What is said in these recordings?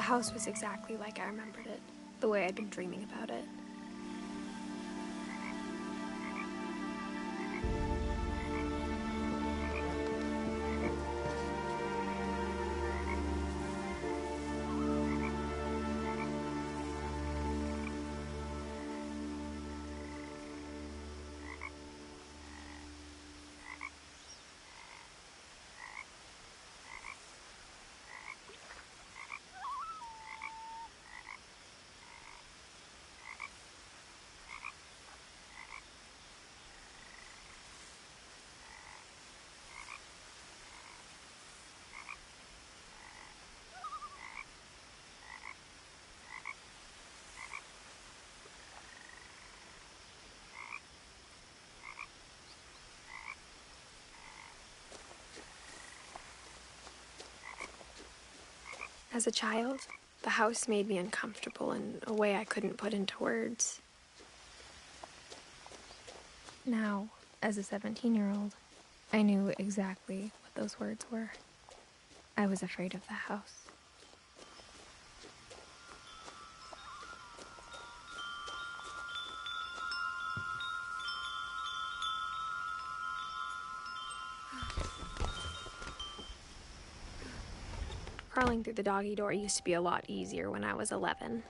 house was exactly like I remembered it, the way I'd been dreaming about it. As a child, the house made me uncomfortable in a way I couldn't put into words. Now, as a 17-year-old, I knew exactly what those words were. I was afraid of the house. Crawling through the doggy door used to be a lot easier when I was 11.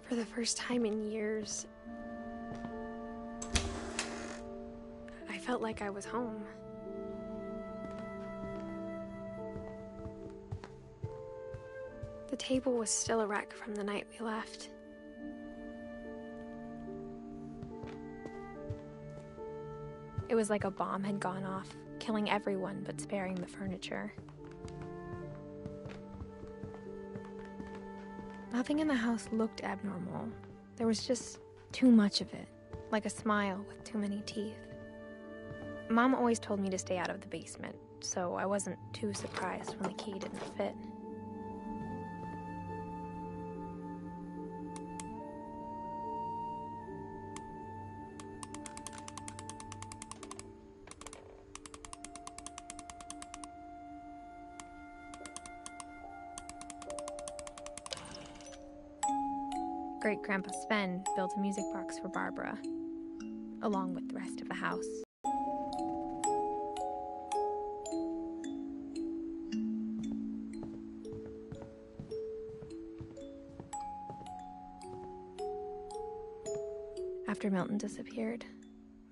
For the first time in years, I felt like I was home. The table was still a wreck from the night we left. It was like a bomb had gone off, killing everyone but sparing the furniture. Nothing in the house looked abnormal. There was just too much of it, like a smile with too many teeth. Mom always told me to stay out of the basement, so I wasn't too surprised when the key didn't fit. Great-Grandpa Sven built a music box for Barbara, along with the rest of the house. After Milton disappeared,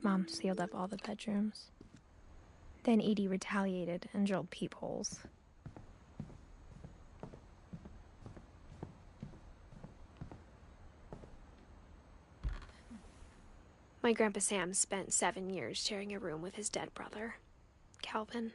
Mom sealed up all the bedrooms. Then Edie retaliated and drilled peepholes. My Grandpa Sam spent 7 years sharing a room with his dead brother, Calvin.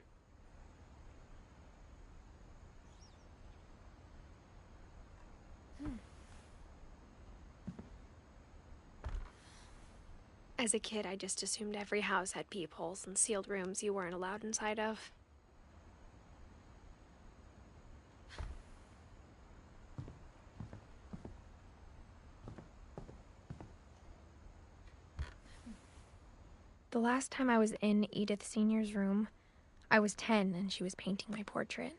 As a kid, I just assumed every house had peepholes and sealed rooms you weren't allowed inside of. The last time I was in Edith Sr.'s room, I was 10 and she was painting my portrait.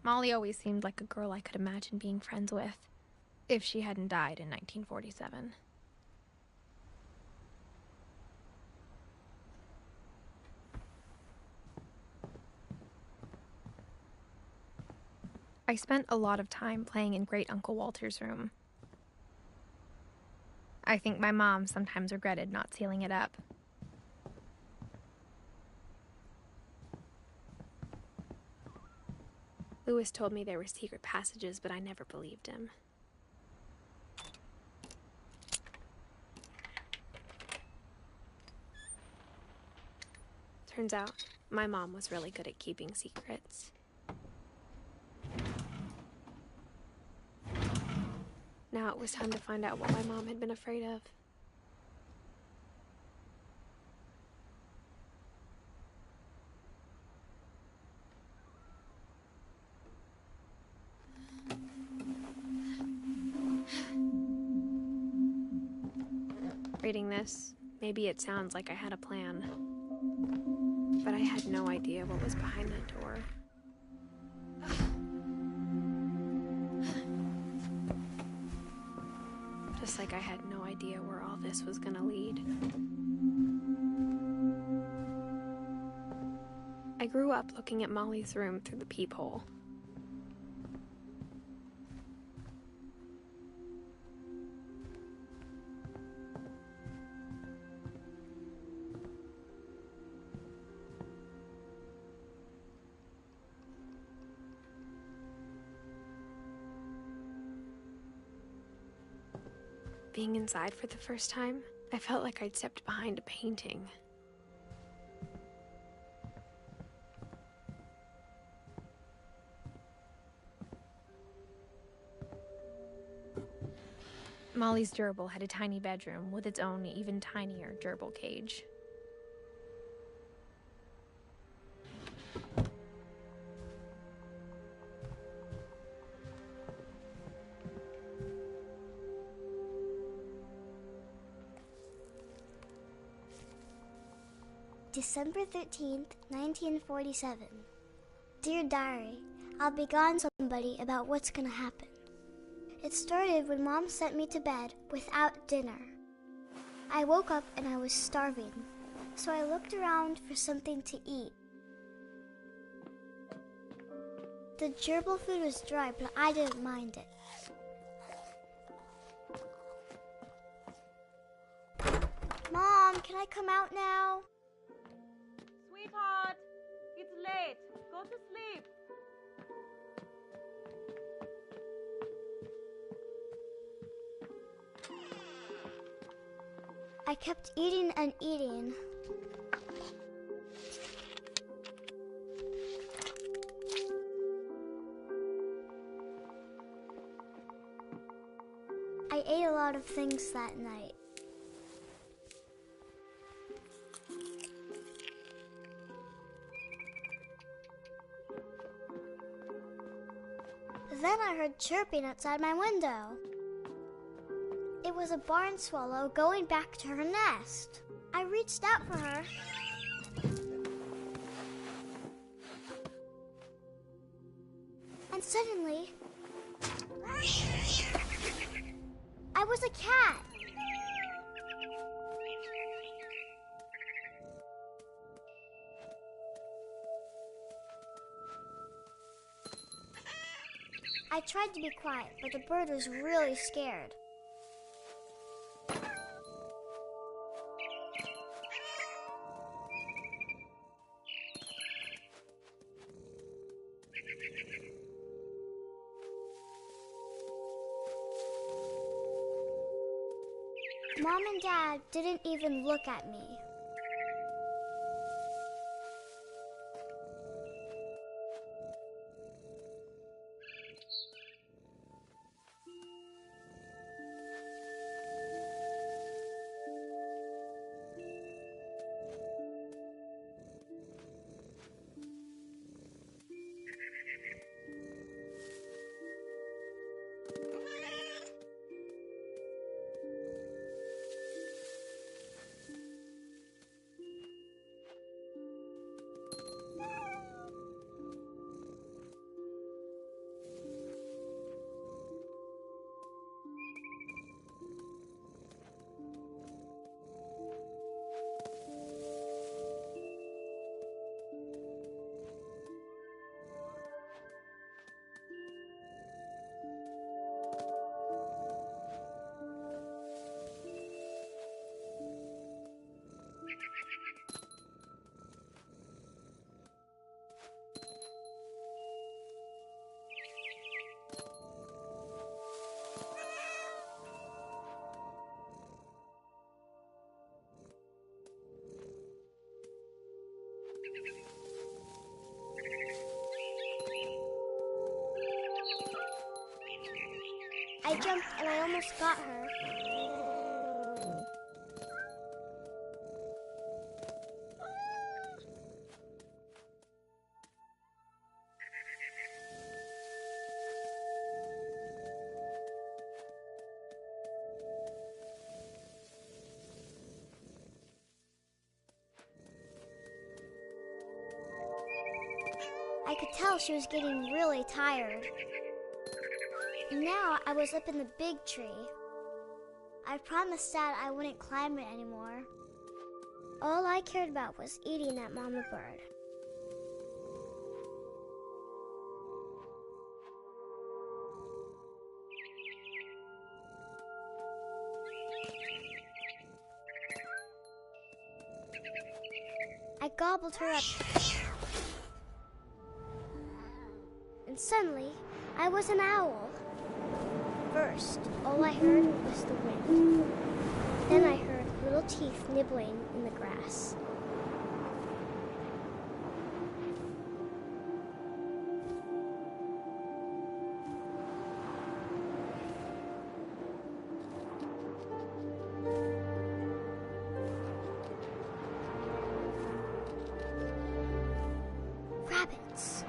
Molly always seemed like a girl I could imagine being friends with, if she hadn't died in 1947. I spent a lot of time playing in Great Uncle Walter's room. I think my mom sometimes regretted not sealing it up. Louis told me there were secret passages, but I never believed him. Turns out, my mom was really good at keeping secrets. Now it was time to find out what my mom had been afraid of. Reading this, maybe it sounds like I had a plan, but I had no idea what was behind that door. Just like I had no idea where all this was gonna lead. I grew up looking at Molly's room through the peephole. Being inside for the first time, I felt like I'd stepped behind a painting. Molly's gerbil had a tiny bedroom with its own even tinier gerbil cage. December 13th, 1947. Dear Diary, I'll be gone somebody about what's gonna happen. It started when Mom sent me to bed without dinner. I woke up and I was starving, so I looked around for something to eat. The gerbil food was dry, but I didn't mind it. Mom, can I come out now? Sweetheart, it's late. Go to sleep. I kept eating and eating. I ate a lot of things that night. Then I heard chirping outside my window. It was a barn swallow going back to her nest. I reached out for her. And suddenly, I was a cat. I tried to be quiet, but the bird was really scared. Mom and Dad didn't even look at me. I jumped and I almost got her. I could tell she was getting really tired. Now I was up in the big tree. I promised Dad I wouldn't climb it anymore. All I cared about was eating that mama bird. I gobbled her up. And suddenly, I was an owl. First, all I heard was the wind. Then I heard little teeth nibbling in the grass. Rabbits.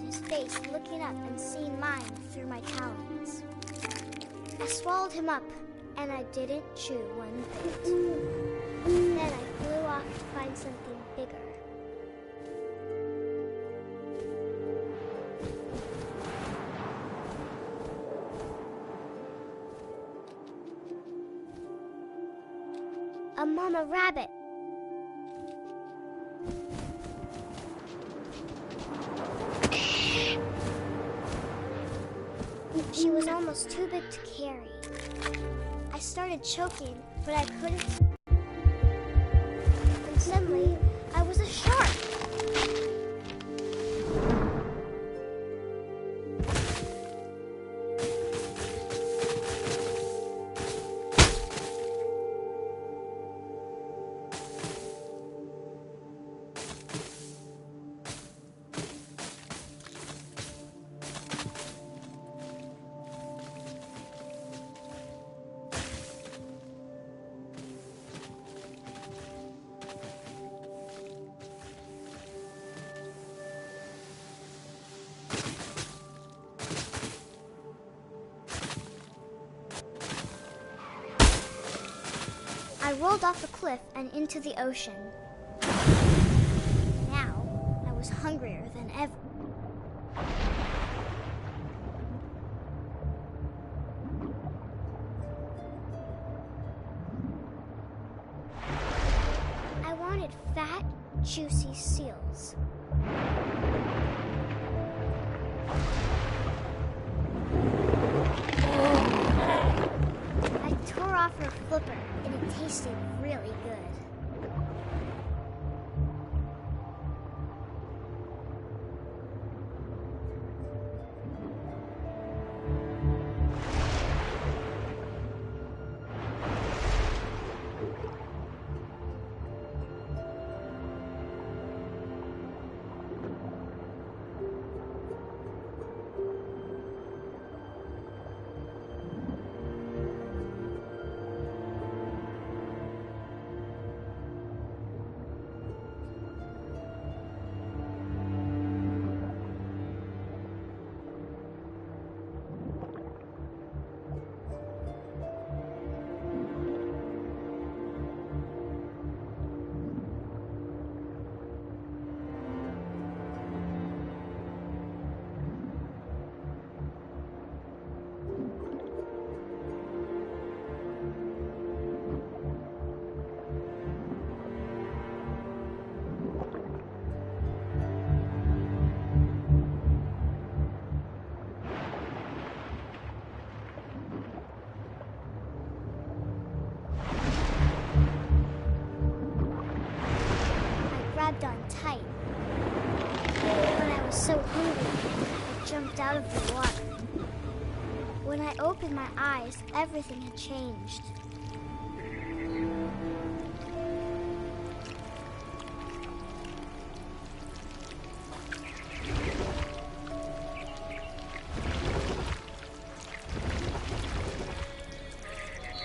His face looking up and seeing mine through my talons. I swallowed him up, and I didn't chew one bit. Then I flew off to find something bigger. A mama rabbit. She was almost too big to carry. I started choking, but I couldn't. And suddenly, I was a shark. I rolled off the cliff and into the ocean. Now, I was hungrier than ever. I wanted fat, juicy seals. I tore off her flipper, and it tasted really good. pipe. But I was so hungry, I jumped out of the water. When I opened my eyes, everything had changed.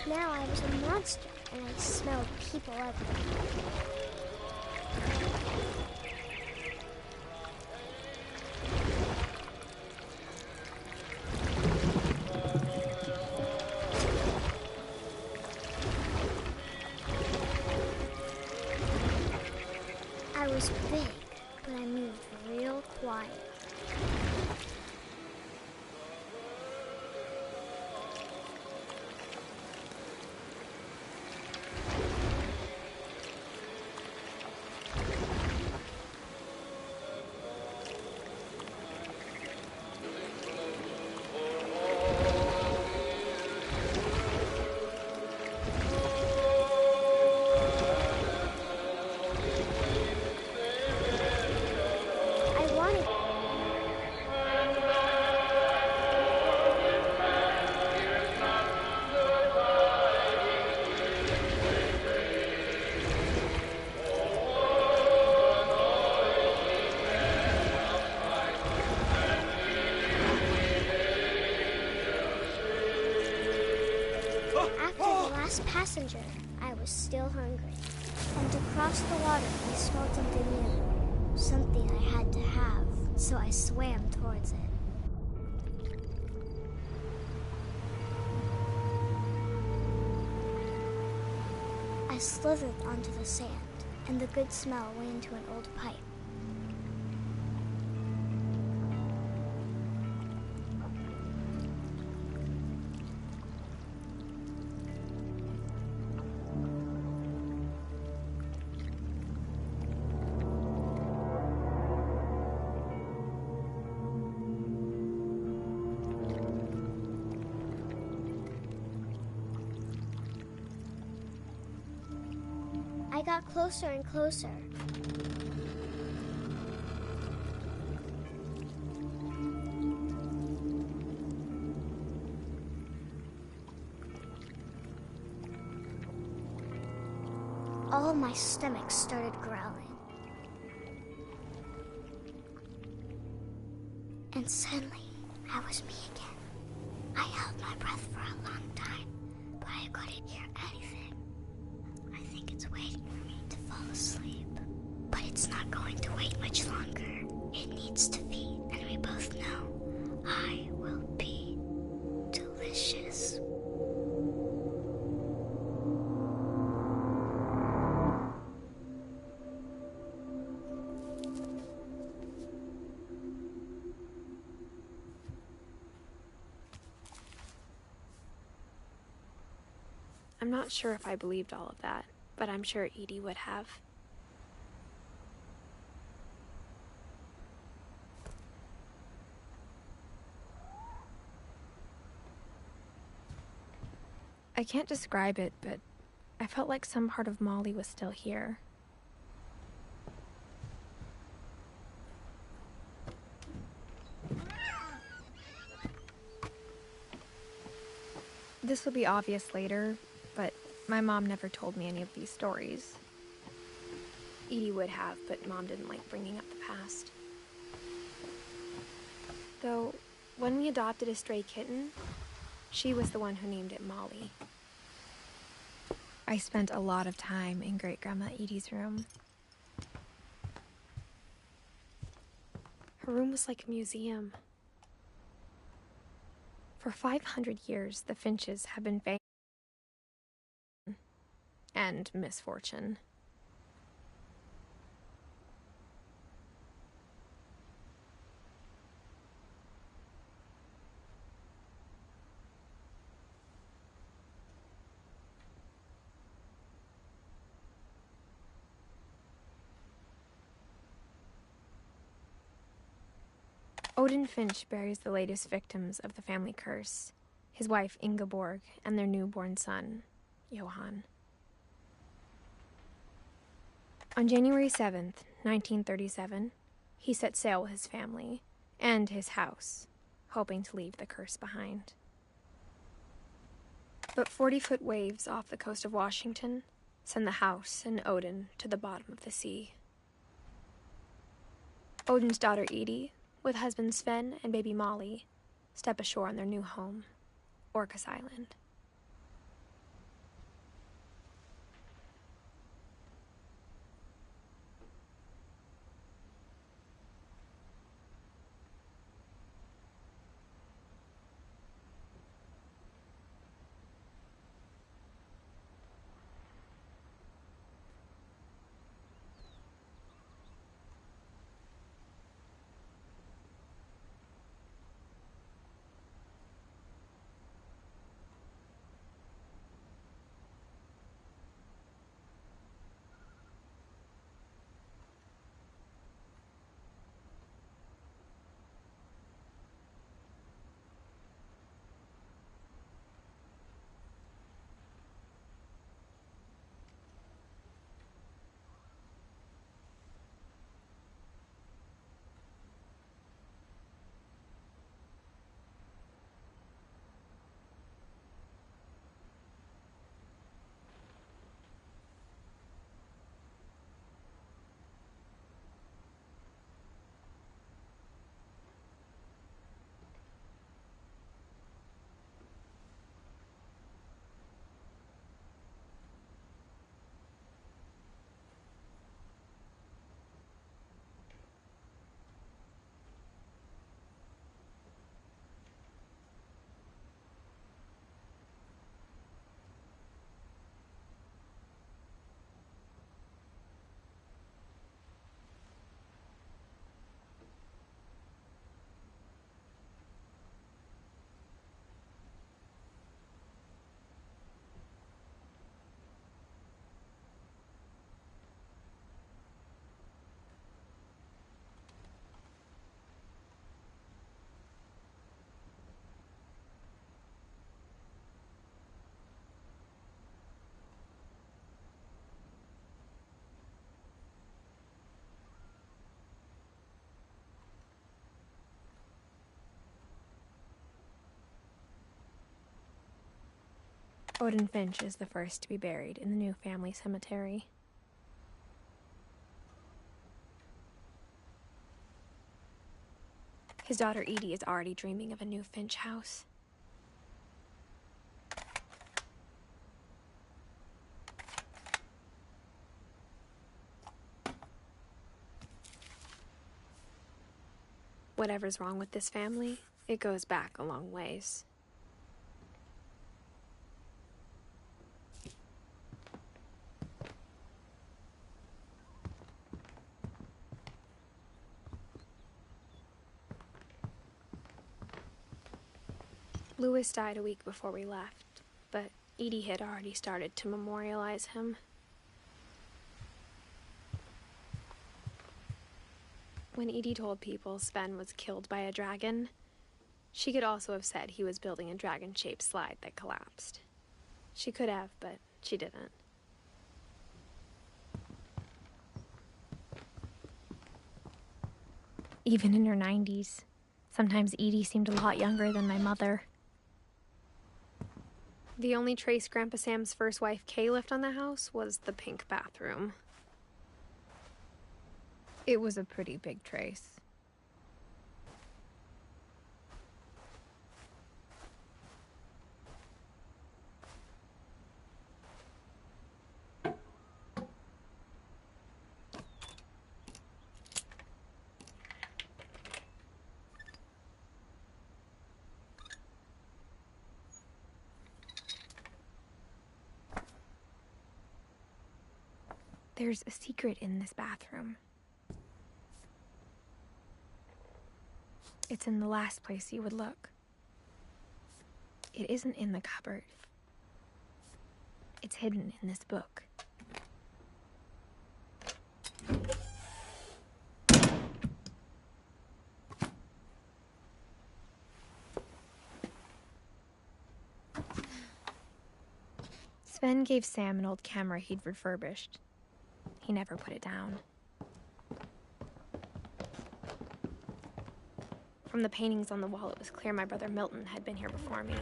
Now I was a monster, and I smelled people everywhere. I was big, but I moved real quiet. Passenger, I was still hungry. And to cross the water, I smelled something new. Something I had to have, so I swam towards it. I slithered onto the sand, and the good smell went into an old pipe. I got closer and closer. All my stomach started growling. And suddenly, I was me again. I held my breath for a long time, but I couldn't hear anything. I think it's waiting for me to fall asleep. But it's not going to wait much longer. It needs to feed, and we both know I will be delicious. I'm not sure if I believed all of that, but I'm sure Edie would have. I can't describe it, but I felt like some part of Molly was still here. This will be obvious later, but my mom never told me any of these stories. Edie would have, but Mom didn't like bringing up the past. Though, when we adopted a stray kitten, she was the one who named it Molly. I spent a lot of time in Great-Grandma Edie's room. Her room was like a museum. For 500 years, the Finches have been famous and misfortune. Odin Finch buries the latest victims of the family curse, his wife Ingeborg and their newborn son, Johann. On January 7th, 1937, he set sail with his family and his house, hoping to leave the curse behind. But 40-foot waves off the coast of Washington send the house and Odin to the bottom of the sea. Odin's daughter Edie, with husband Sven and baby Molly, step ashore on their new home, Orcas Island. Odin Finch is the first to be buried in the new family cemetery. His daughter Edie is already dreaming of a new Finch house. Whatever's wrong with this family, it goes back a long ways. Louis died a week before we left, but Edie had already started to memorialize him. When Edie told people Sven was killed by a dragon, she could also have said he was building a dragon-shaped slide that collapsed. She could have, but she didn't. Even in her 90s, sometimes Edie seemed a lot younger than my mother. The only trace Grandpa Sam's first wife, Kay, left on the house was the pink bathroom. It was a pretty big trace. There's a secret in this bathroom. It's in the last place you would look. It isn't in the cupboard. It's hidden in this book. Sven gave Sam an old camera he'd refurbished. he never put it down. From the paintings on the wall, it was clear my brother Milton had been here before me.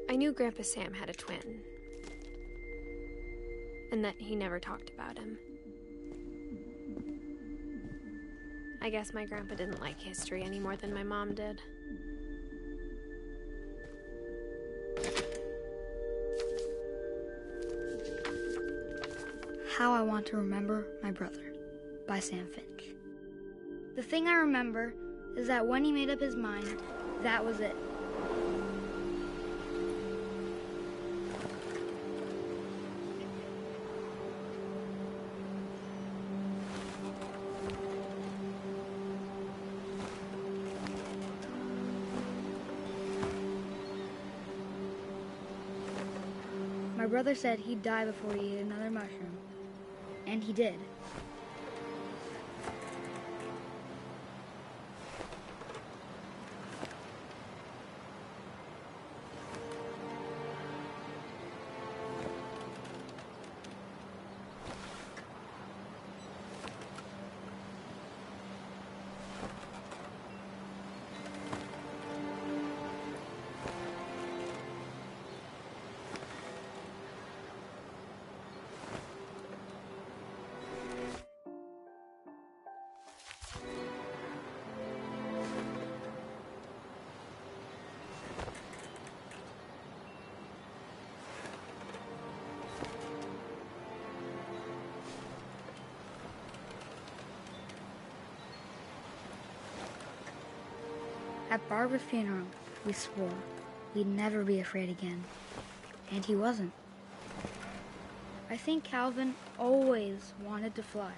I knew Grandpa Sam had a twin, and that he never talked about him. I guess my grandpa didn't like history any more than my mom did. How I Want to Remember My Brother by Sam Finch. The thing I remember is that when he made up his mind, that was it. My brother said he'd die before he ate another mushroom, and he did. At Barbara's funeral, we swore we'd never be afraid again. And he wasn't. I think Calvin always wanted to fly.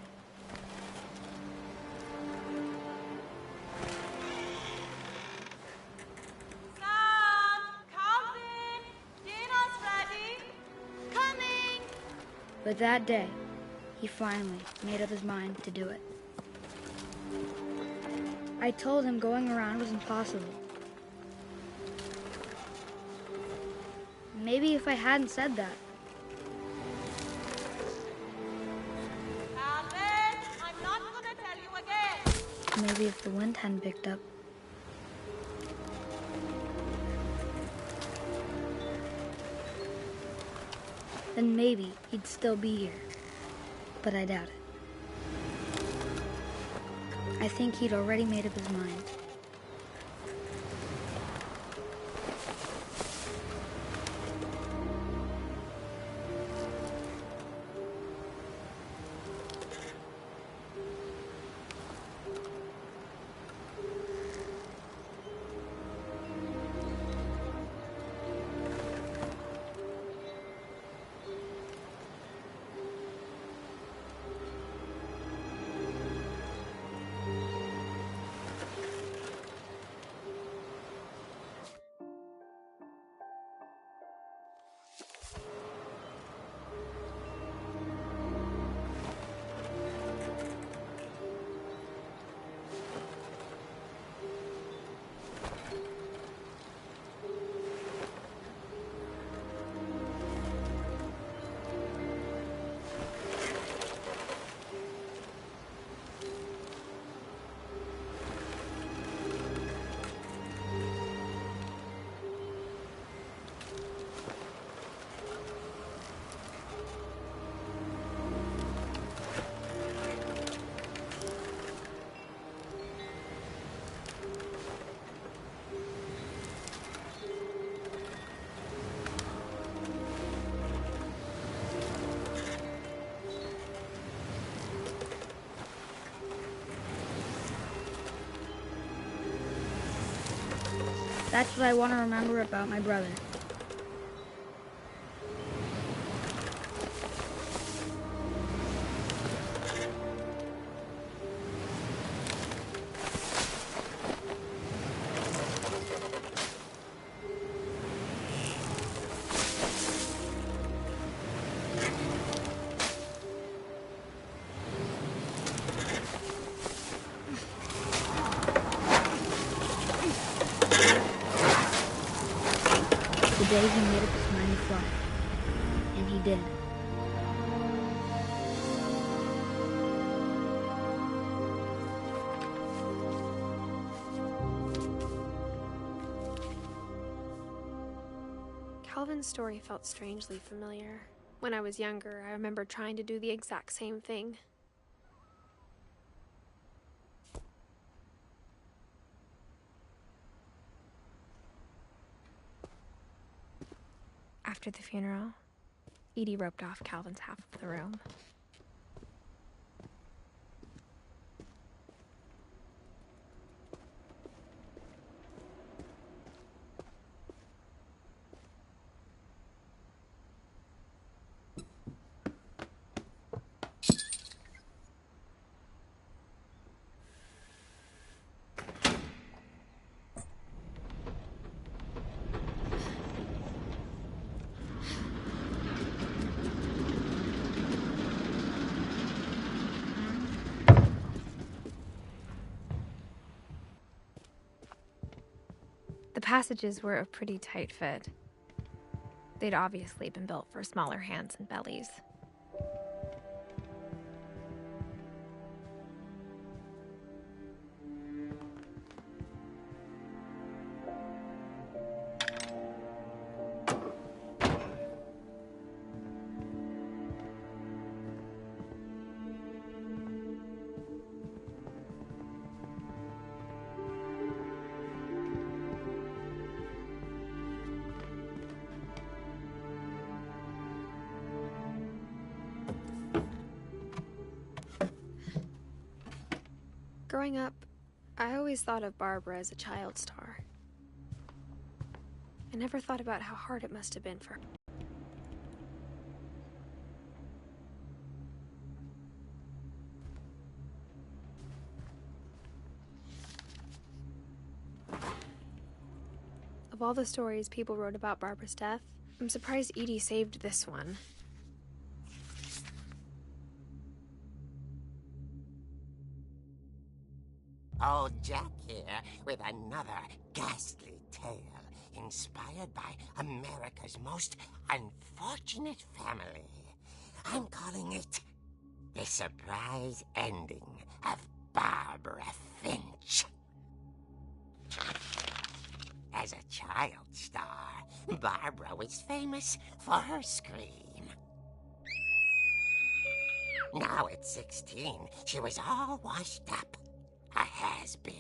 Sam! Calvin! Dinner's ready! Coming! But that day, he finally made up his mind to do it. I told him going around was impossible. Maybe if I hadn't said that. Calvin! I'm not gonna tell you again! Maybe if the wind hadn't picked up. Then maybe he'd still be here. But I doubt it. I think he'd already made up his mind. That's what I want to remember about my brother. day he made up his mind to fly. And he did. Calvin's story felt strangely familiar. When I was younger, I remember trying to do the exact same thing. After the funeral, Edie roped off Calvin's half of the room. The passages were a pretty tight fit. They'd obviously been built for smaller hands and bellies. Growing up, I always thought of Barbara as a child star. I never thought about how hard it must have been for her. Of all the stories people wrote about Barbara's death, I'm surprised Edie saved this one. Old Jack here with another ghastly tale inspired by America's most unfortunate family. I'm calling it The Surprise Ending of Barbara Finch. As a child star, Barbara was famous for her scream. Now at 16, she was all washed up. A has-been.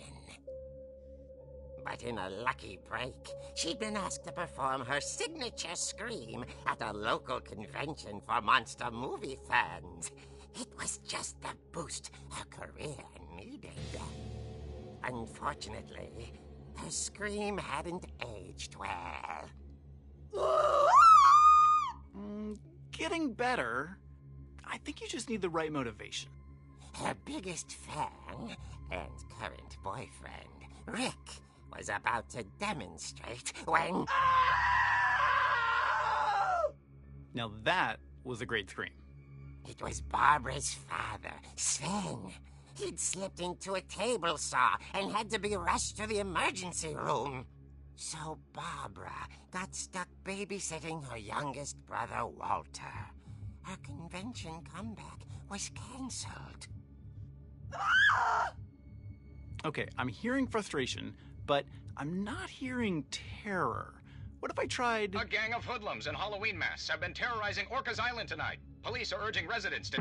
But in a lucky break, she'd been asked to perform her signature scream at a local convention for monster movie fans. It was just the boost her career needed. Unfortunately, her scream hadn't aged well. Getting better. I think you just need the right motivation. Her biggest fan and current boyfriend, Rick, was about to demonstrate when... Now that was a great scream. It was Barbara's father, Sven. He'd slipped into a table saw and had to be rushed to the emergency room. So Barbara got stuck babysitting her youngest brother, Walter. Her convention comeback was cancelled. Okay, I'm hearing frustration, but I'm not hearing terror. What if I tried... A gang of hoodlums in Halloween masks have been terrorizing Orcas Island tonight. Police are urging residents to...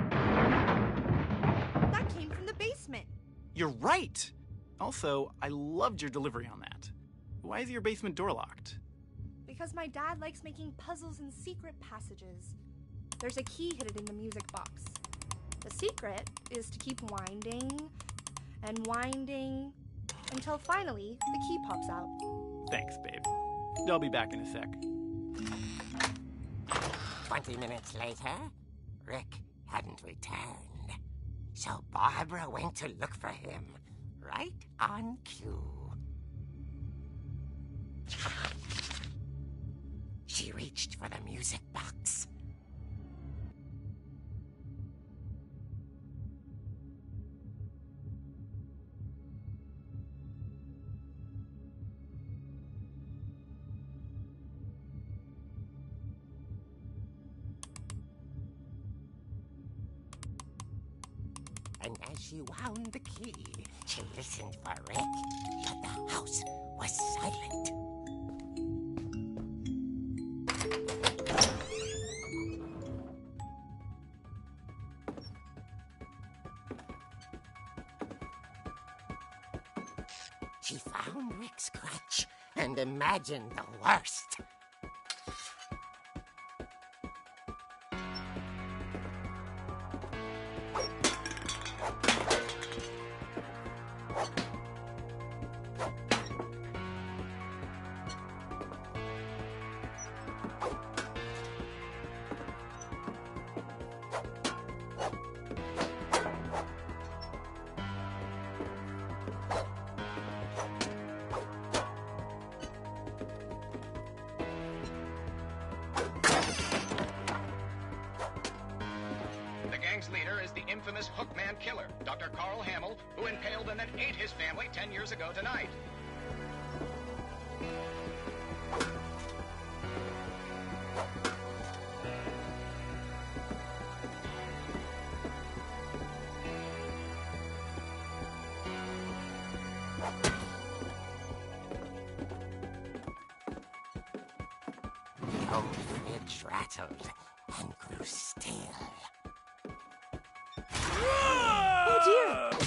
That came from the basement. You're right! Also, I loved your delivery on that. Why is your basement door locked? Because my dad likes making puzzles and secret passages. There's a key hidden in the music box. The secret is to keep winding and winding until finally the key pops out. Thanks, babe. I'll be back in a sec. 20 minutes later, Rick hadn't returned. So Barbara went to look for him, right on cue. She reached for the music box. she wound the key. She listened for Rick, but the house was silent. She found Rick's crutch and imagined the worst. The gang's leader is the infamous Hookman killer, Dr. Carl Hamill, who impaled and then ate his family 10 years ago tonight. The old fridge rattled and grew still. Oh dear!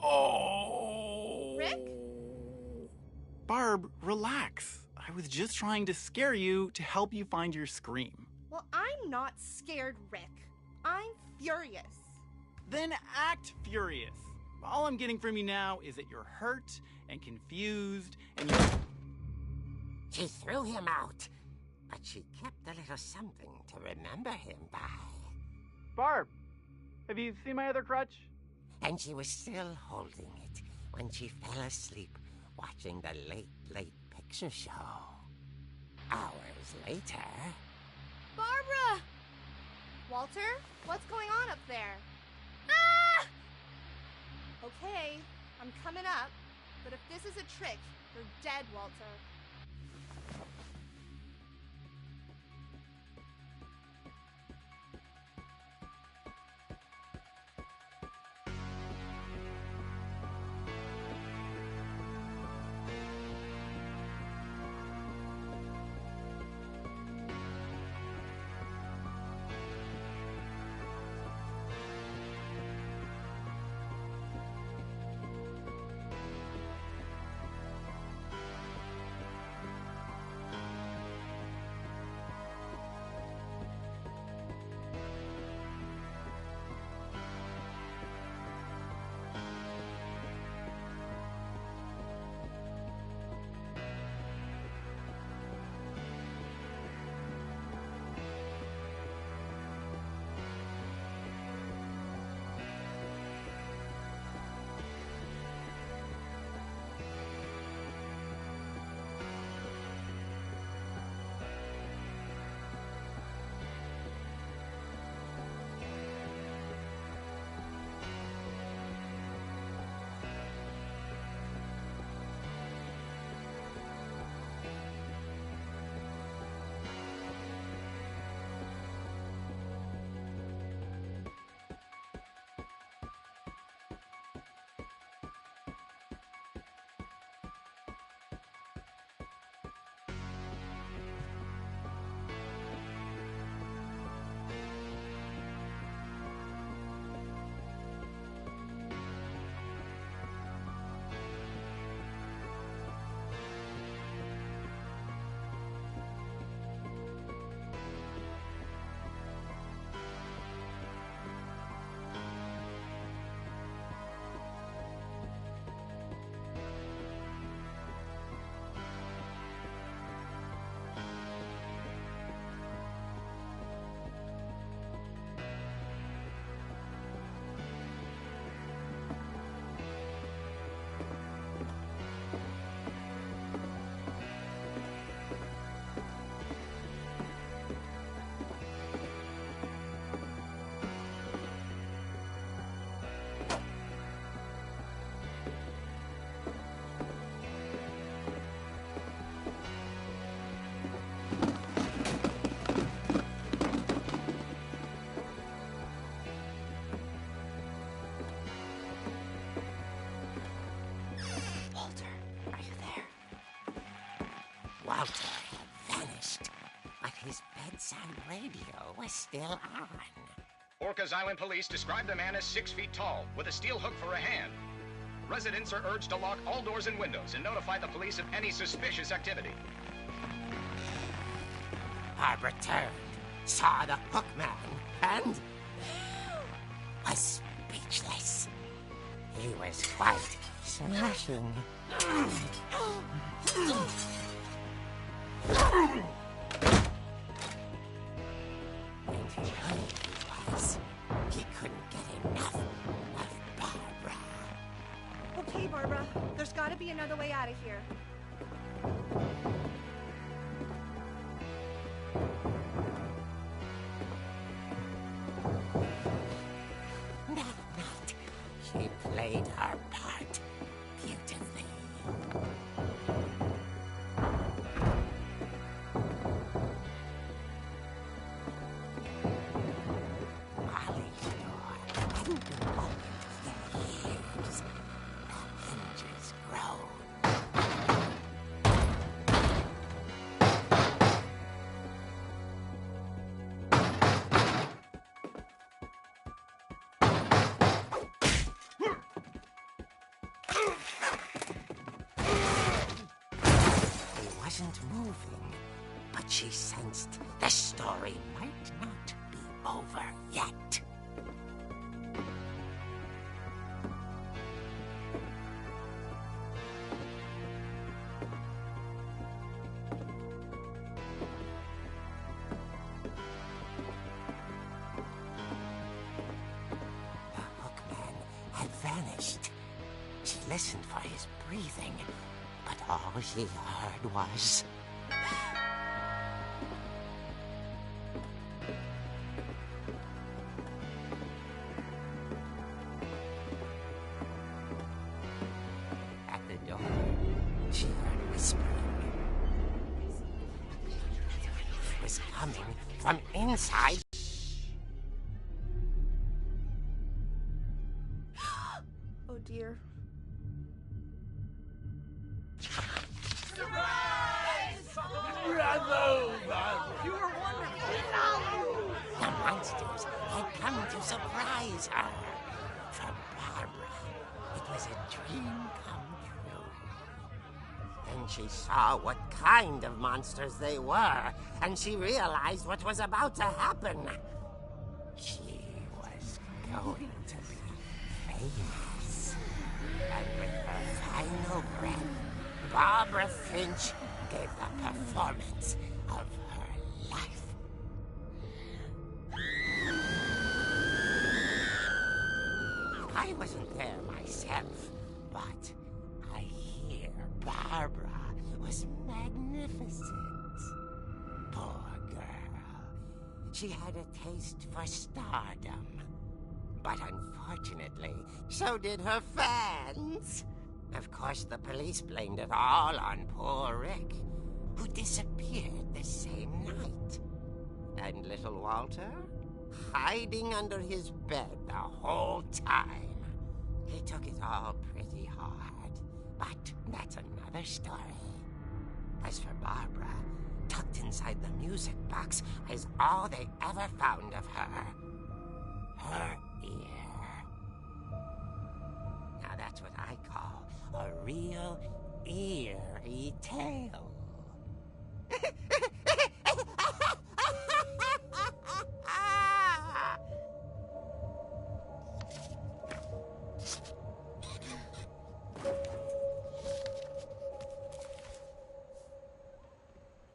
Oh! Rick? Barb, relax. I was just trying to scare you to help you find your scream. Well, I'm not scared, Rick. I'm furious. Then act furious. All I'm getting from you now is that you're hurt and confused and you're... She threw him out, but she kept a little something to remember him by. Barb, have you seen my other crutch? And she was still holding it when she fell asleep watching the late picture show. Hours later... Barbara! Walter, what's going on up there? Ah! Okay, I'm coming up, but if this is a trick, you're dead, Walter. Walter had vanished, but his bedside radio was still on. Orcas Island police describe the man as 6 feet tall, with a steel hook for a hand. Residents are urged to lock all doors and windows and notify the police of any suspicious activity. Barbara turned, saw the hook man, and was speechless. He was quite smashing. And he was. He couldn't get enough of Barbara. Okay, Barbara, there's gotta be another way out of here. That night, she played her part beautifully. Molly's door hadn't been opened in years. The hinges groaned. He wasn't moving, but she sensed the story might not be over yet. The hookman had vanished. She listened for his breathing, but all she heard was... At the door, she heard whispering. It was coming from inside. Oh dear. The monsters had come to surprise her. For Barbara, it was a dream come true. Then she saw what kind of monsters they were, and she realized what was about to happen. She was going to be famous. And with her final breath, Barbara Finch gave the performance of her life. I wasn't there myself, but I hear Barbara was magnificent. Poor girl. She had a taste for stardom. But unfortunately, so did her fans. Of course, the police blamed it all on poor Rick, who disappeared the same night. And little Walter? Hiding under his bed the whole time. He took it all pretty hard, but that's another story. As for Barbara, tucked inside the music box is all they ever found of her. Her ear. Now that's what I call a real eerie tale.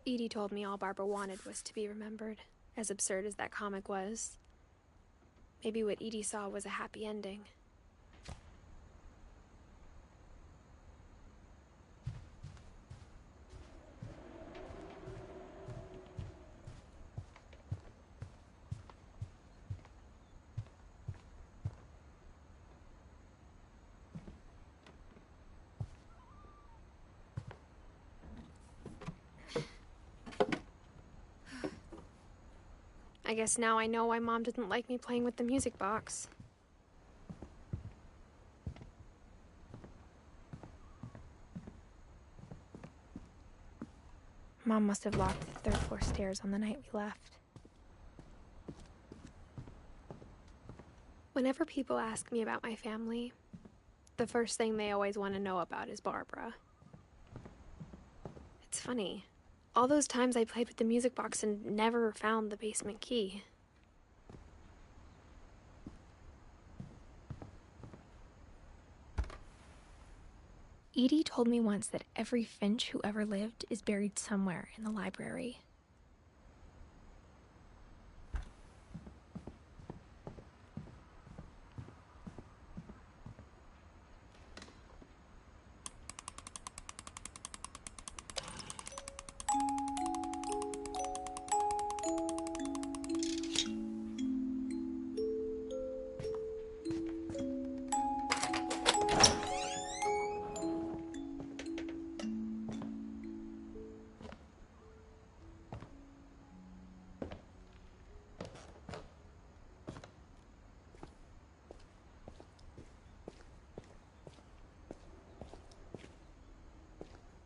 Edie told me all Barbara wanted was to be remembered, as absurd as that comic was. Maybe what Edie saw was a happy ending. I guess now I know why Mom didn't like me playing with the music box. Mom must have locked the third floor stairs on the night we left. Whenever people ask me about my family, the first thing they always want to know about is Barbara. It's funny. All those times I played with the music box and never found the basement key. Edie told me once that every Finch who ever lived is buried somewhere in the library.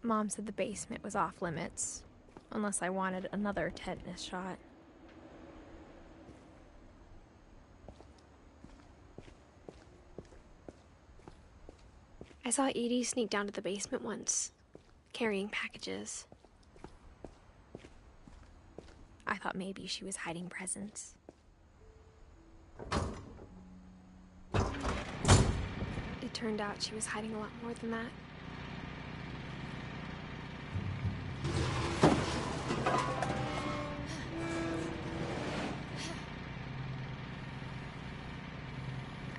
Mom said the basement was off limits, unless I wanted another tetanus shot. I saw Edie sneak down to the basement once, carrying packages. I thought maybe she was hiding presents. It turned out she was hiding a lot more than that.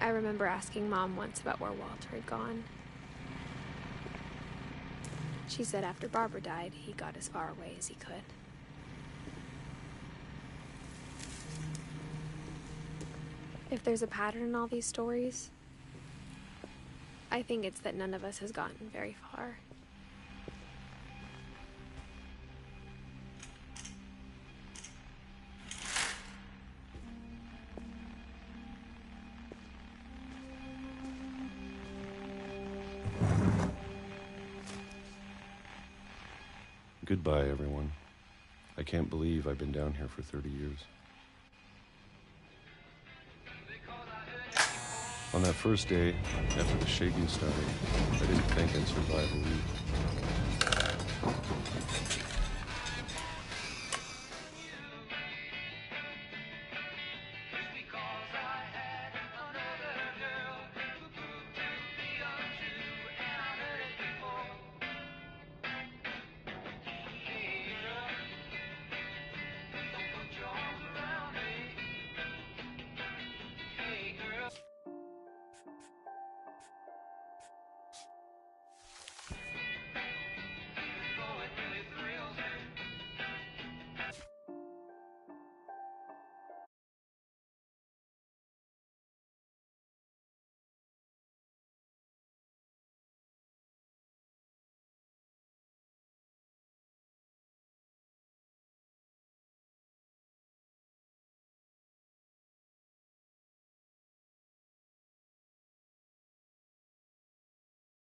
I remember asking Mom once about where Walter had gone. She said after Barbara died, he got as far away as he could. If there's a pattern in all these stories, I think it's that none of us has gotten very far. Goodbye, everyone. I can't believe I've been down here for 30 years. On that first day, after the shaking started, I didn't think I'd survive a week.